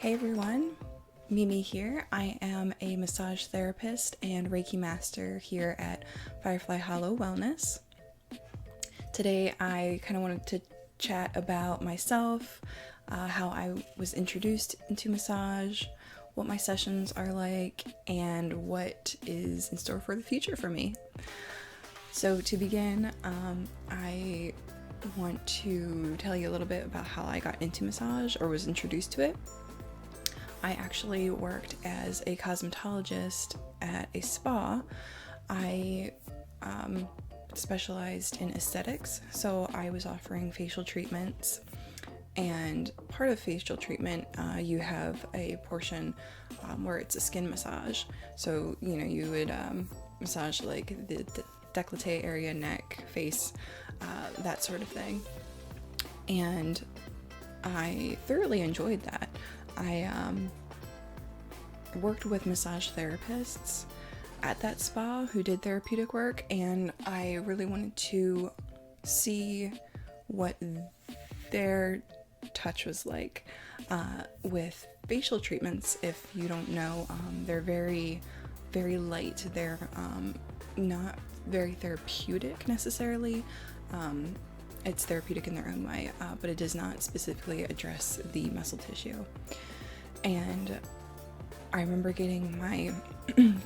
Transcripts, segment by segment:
Hey everyone, Mimi here. I am a massage therapist and Reiki master here at Firefly Hollow Wellness. Today I kind of wanted to chat about myself, how I was introduced into massage, what my sessions are like, and what is in store for the future for me. So to begin, I want to tell you a little bit about how I got into massage or was introduced to it. I actually worked as a cosmetologist at a spa. I specialized in aesthetics, so I was offering facial treatments. And part of facial treatment, you have a portion where it's a skin massage. So, you would massage like the décolleté area, neck, face, that sort of thing. And I thoroughly enjoyed that. I worked with massage therapists at that spa who did therapeutic work, and I really wanted to see what their touch was like with facial treatments. If you don't know, they're very, very light. They're not very therapeutic necessarily. It's therapeutic in their own way, but it does not specifically address the muscle tissue. And I remember getting my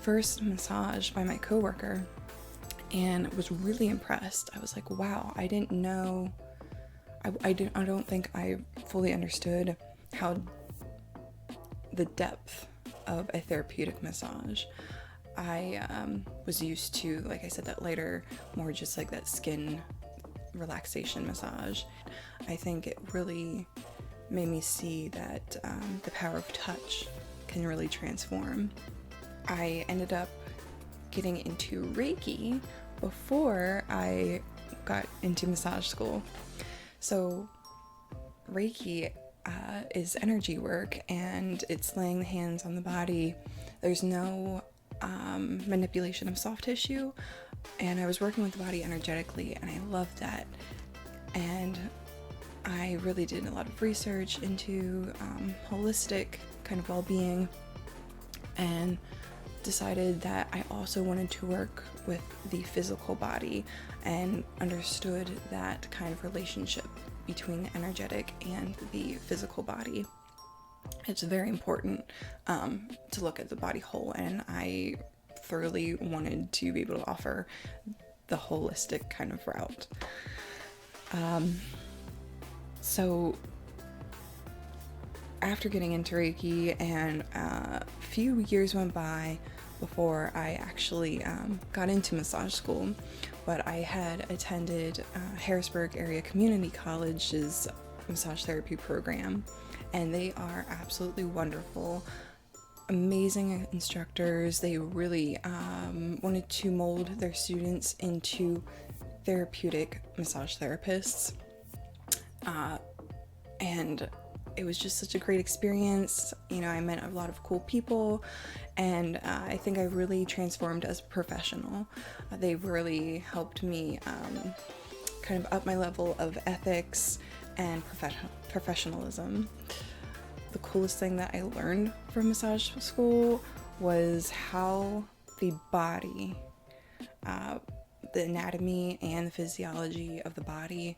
first massage by my coworker and was really impressed. I was like, wow, I didn't know, I don't think I fully understood how the depth of a therapeutic massage. I was used to, like I said, that later, more just like that skin relaxation massage. I think it really made me see that the power of touch can really transform. I ended up getting into Reiki before I got into massage school. So Reiki is energy work, and it's laying the hands on the body. There's no manipulation of soft tissue, and I was working with the body energetically, and I loved that. And I really did a lot of research into holistic kind of well-being, and decided that I also wanted to work with the physical body and understood that kind of relationship between the energetic and the physical body. It's very important to look at the body whole, and I thoroughly wanted to be able to offer the holistic kind of route. So after getting into Reiki, and a few years went by before I actually got into massage school, but I had attended Harrisburg Area Community College's massage therapy program, and they are absolutely wonderful, amazing instructors. They really wanted to mold their students into therapeutic massage therapists, and it was just such a great experience. I met a lot of cool people, and I think I really transformed as a professional. They really helped me kind of up my level of ethics and professionalism. The coolest thing that I learned from massage school was how the body, the anatomy and the physiology of the body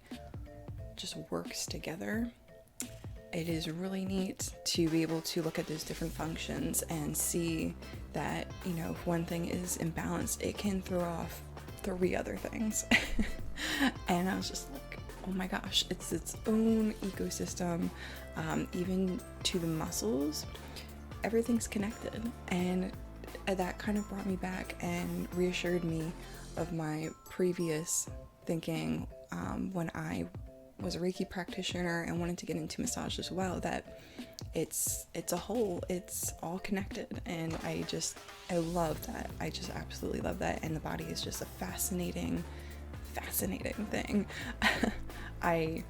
just works together. It is really neat to be able to look at those different functions and see that, if one thing is imbalanced, it can throw off 3 other things. And I was just like, oh my gosh, it's its own ecosystem. Even to the muscles, everything's connected. And that kind of brought me back and reassured me of my previous thinking when I was a Reiki practitioner and wanted to get into massage as well, that it's a whole, it's all connected. And I love that. I just absolutely love that. And the body is just a fascinating thing. I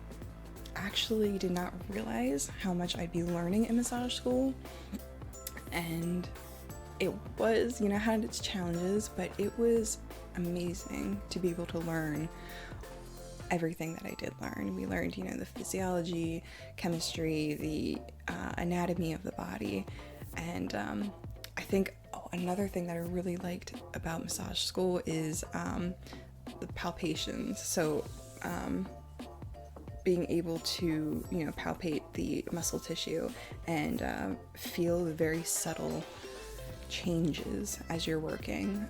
actually did not realize how much I'd be learning in massage school, and it was, had its challenges, but it was amazing to be able to learn everything that I did learn. We learned, the physiology, chemistry, the anatomy of the body, and I think another thing that I really liked about massage school is the palpations. So being able to, palpate the muscle tissue and feel the very subtle changes as you're working,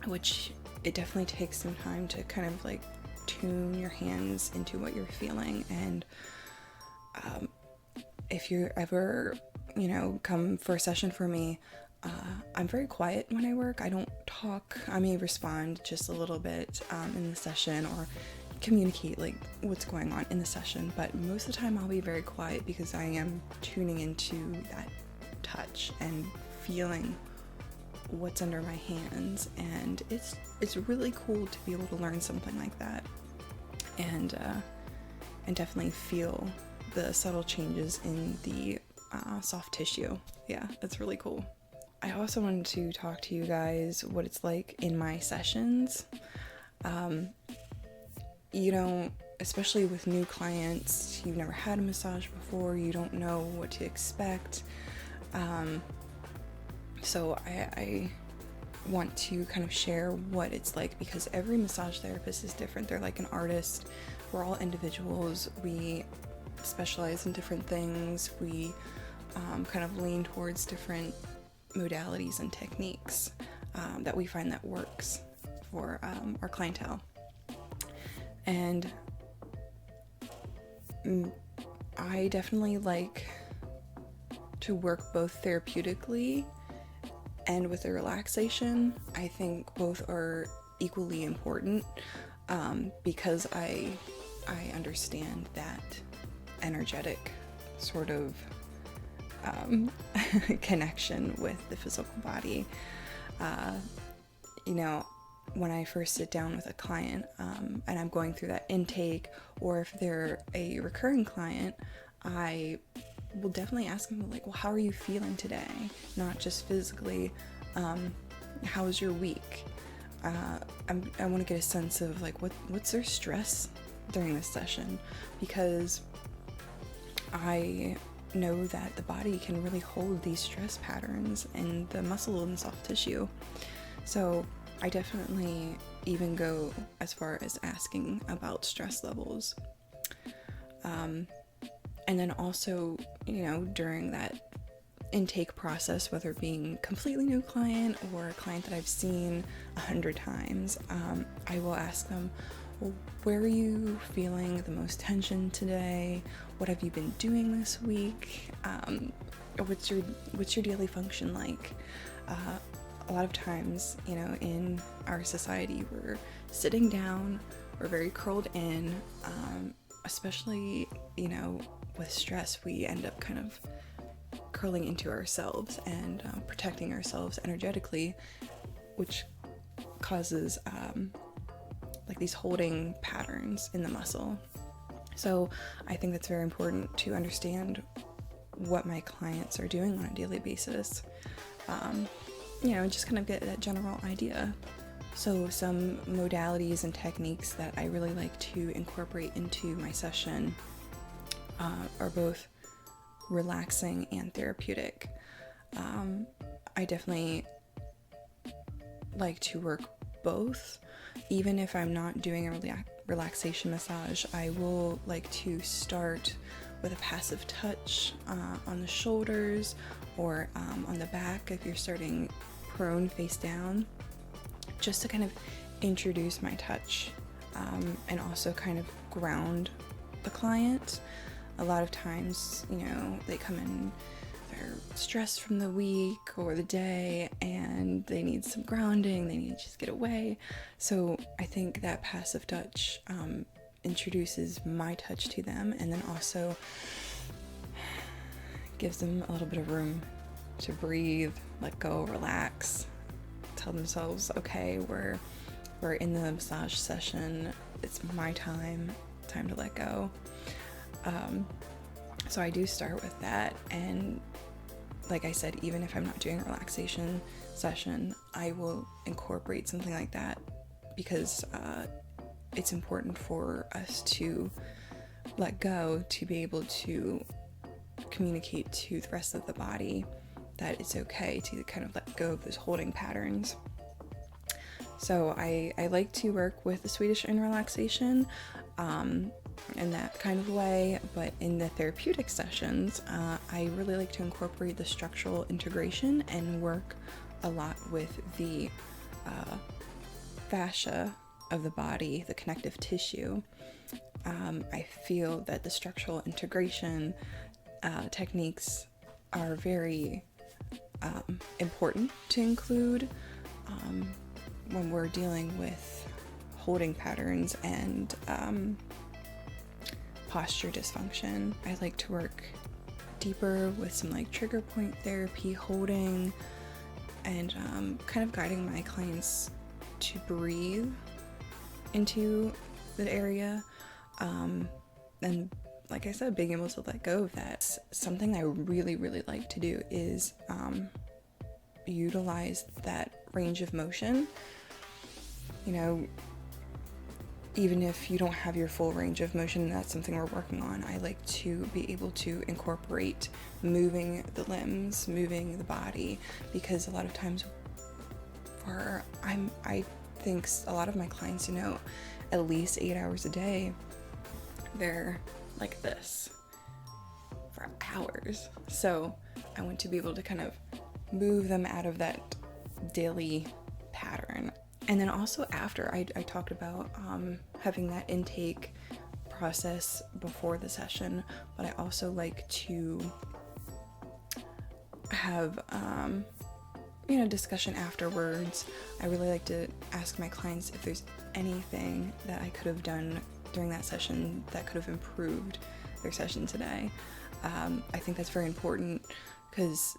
which it definitely takes some time to kind of like tune your hands into what you're feeling. And if you're ever, come for a session for me, I'm very quiet when I work. I don't talk. I may respond just a little bit in the session or communicate like what's going on in the session, but most of the time I'll be very quiet because I am tuning into that touch and feeling what's under my hands, and it's really cool to be able to learn something like that and definitely feel the subtle changes in the soft tissue. Yeah, it's really cool. I also wanted to talk to you guys what it's like in my sessions. Especially with new clients, you've never had a massage before, you don't know what to expect. So I want to kind of share what it's like, because every massage therapist is different. They're like an artist. We're all individuals. We specialize in different things. We kind of lean towards different modalities and techniques that we find that works for our clientele. And I definitely like to work both therapeutically and with a relaxation. I think both are equally important because I understand that energetic sort of connection with the physical body. When I first sit down with a client and I'm going through that intake, or if they're a recurring client, I will definitely ask them, like, well, how are you feeling today? Not just physically. How was your week? I want to get a sense of like what's their stress during this session, because I know that the body can really hold these stress patterns in the muscle and soft tissue. So I definitely even go as far as asking about stress levels. And then also, during that intake process, whether it being completely new client or a client that I've seen 100 times, I will ask them, well, where are you feeling the most tension today? What have you been doing this week? What's your daily function like? A lot of times, in our society, we're sitting down, we're very curled in, especially, with stress, we end up kind of curling into ourselves and protecting ourselves energetically, which causes like these holding patterns in the muscle. So I think that's very important to understand what my clients are doing on a daily basis. Just kind of get that general idea. So some modalities and techniques that I really like to incorporate into my session are both relaxing and therapeutic. I definitely like to work both. Even if I'm not doing a relaxation massage, I will like to start with a passive touch on the shoulders or on the back if you're starting prone face down, just to kind of introduce my touch and also kind of ground the client. A lot of times, they come in, they're stressed from the week or the day and they need some grounding, they need to just get away. So I think that passive touch introduces my touch to them, and then also gives them a little bit of room to breathe, let go, relax, tell themselves, okay, we're in the massage session, it's my time to let go. So I do start with that, and like I said, even if I'm not doing a relaxation session, I will incorporate something like that, because it's important for us to let go, to be able to communicate to the rest of the body that it's okay to kind of let go of those holding patterns. So I like to work with the Swedish in relaxation in that kind of way, but in the therapeutic sessions, I really like to incorporate the structural integration and work a lot with the fascia of the body, the connective tissue. I feel that the structural integration techniques are very important to include when we're dealing with holding patterns and posture dysfunction. I like to work deeper with some like trigger point therapy, holding, and kind of guiding my clients to breathe into the area. And like I said, being able to let go of that. Something I really, really like to do is utilize that range of motion. You know, even if you don't have your full range of motion, that's something we're working on. I like to be able to incorporate moving the limbs, moving the body, because a lot of times I think a lot of my clients, you know, at least 8 hours a day, they're like this for hours. So I want to be able to kind of move them out of that daily pattern. And then also after, I talked about having that intake process before the session, but I also like to have discussion afterwards. I really like to ask my clients if there's anything that I could have done during that session that could have improved their session today. I think that's very important because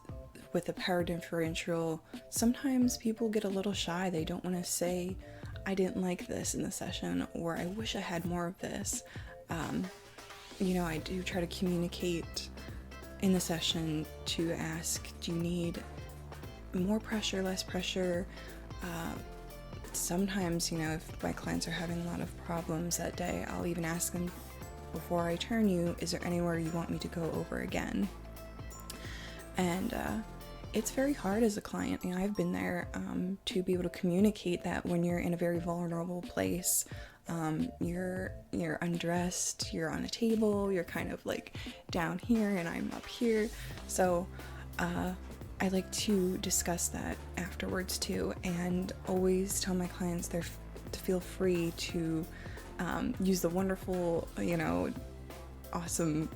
with the power differential, sometimes people get a little shy. They don't want to say, I didn't like this in the session, or I wish I had more of this. I do try to communicate in the session to ask, do you need more pressure, less pressure? Sometimes, if my clients are having a lot of problems that day, I'll even ask them, before I turn you, is there anywhere you want me to go over again? And it's very hard as a client. I've been there to be able to communicate that when you're in a very vulnerable place, you're undressed, you're on a table, you're kind of like down here and I'm up here. So I like to discuss that afterwards too, and always tell my clients to feel free to use the wonderful, awesome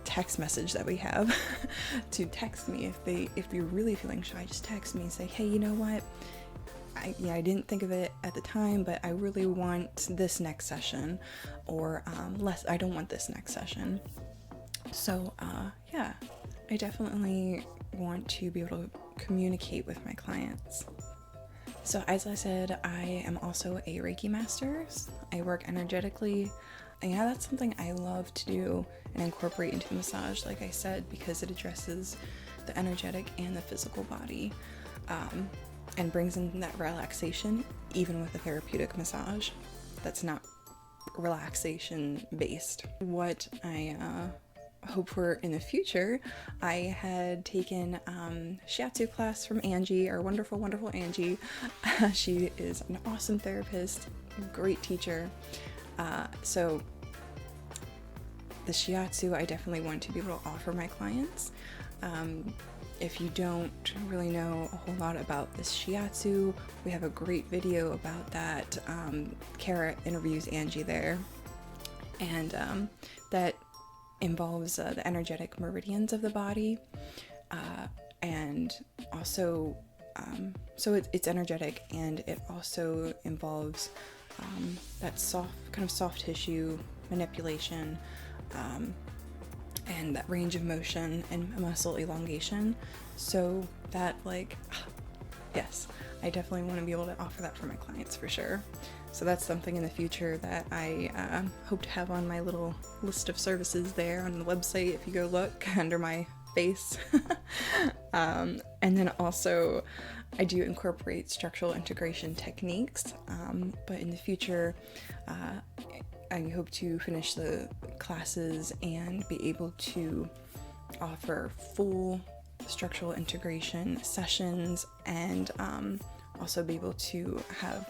text message that we have to text me if you're really feeling shy. Just text me and say, hey, you know what, I didn't think of it at the time, but I really want this next session, or I don't want this next session. So I definitely want to be able to communicate with my clients. So as I said, I am also a Reiki master. I work energetically. And that's something I love to do and incorporate into the massage, like I said, because it addresses the energetic and the physical body, and brings in that relaxation, even with a therapeutic massage that's not relaxation based. What I hope for in the future, I had taken Shiatsu class from Angie, our wonderful, wonderful Angie. She is an awesome therapist, great teacher. So the Shiatsu, I definitely want to be able to offer my clients. If you don't really know a whole lot about this Shiatsu, we have a great video about that. Kara interviews Angie there, and that involves the energetic meridians of the body, and also so it's energetic, and it also involves that soft tissue manipulation, and that range of motion and muscle elongation. So that, yes, I definitely want to be able to offer that for my clients for sure. So that's something in the future that I hope to have on my little list of services there on the website. If you go look under my face. And then also I do incorporate structural integration techniques, but in the future I hope to finish the classes and be able to offer full structural integration sessions, and also be able to have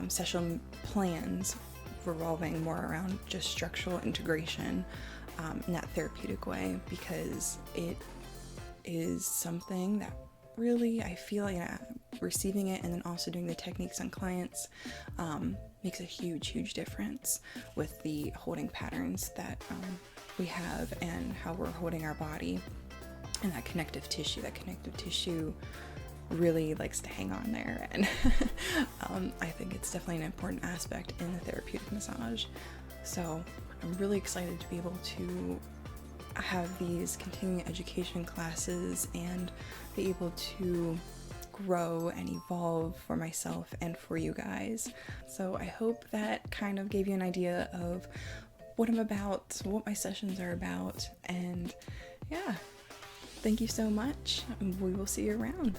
session plans revolving more around just structural integration in that therapeutic way, because it is something that really I feel receiving it and then also doing the techniques on clients makes a huge difference with the holding patterns that we have and how we're holding our body and that connective tissue really likes to hang on there, and I think it's definitely an important aspect in the therapeutic massage. So I'm really excited to be able to have these continuing education classes and be able to grow and evolve for myself and for you guys. So I hope that kind of gave you an idea of what I'm about, what my sessions are about, and yeah, thank you so much. We will see you around.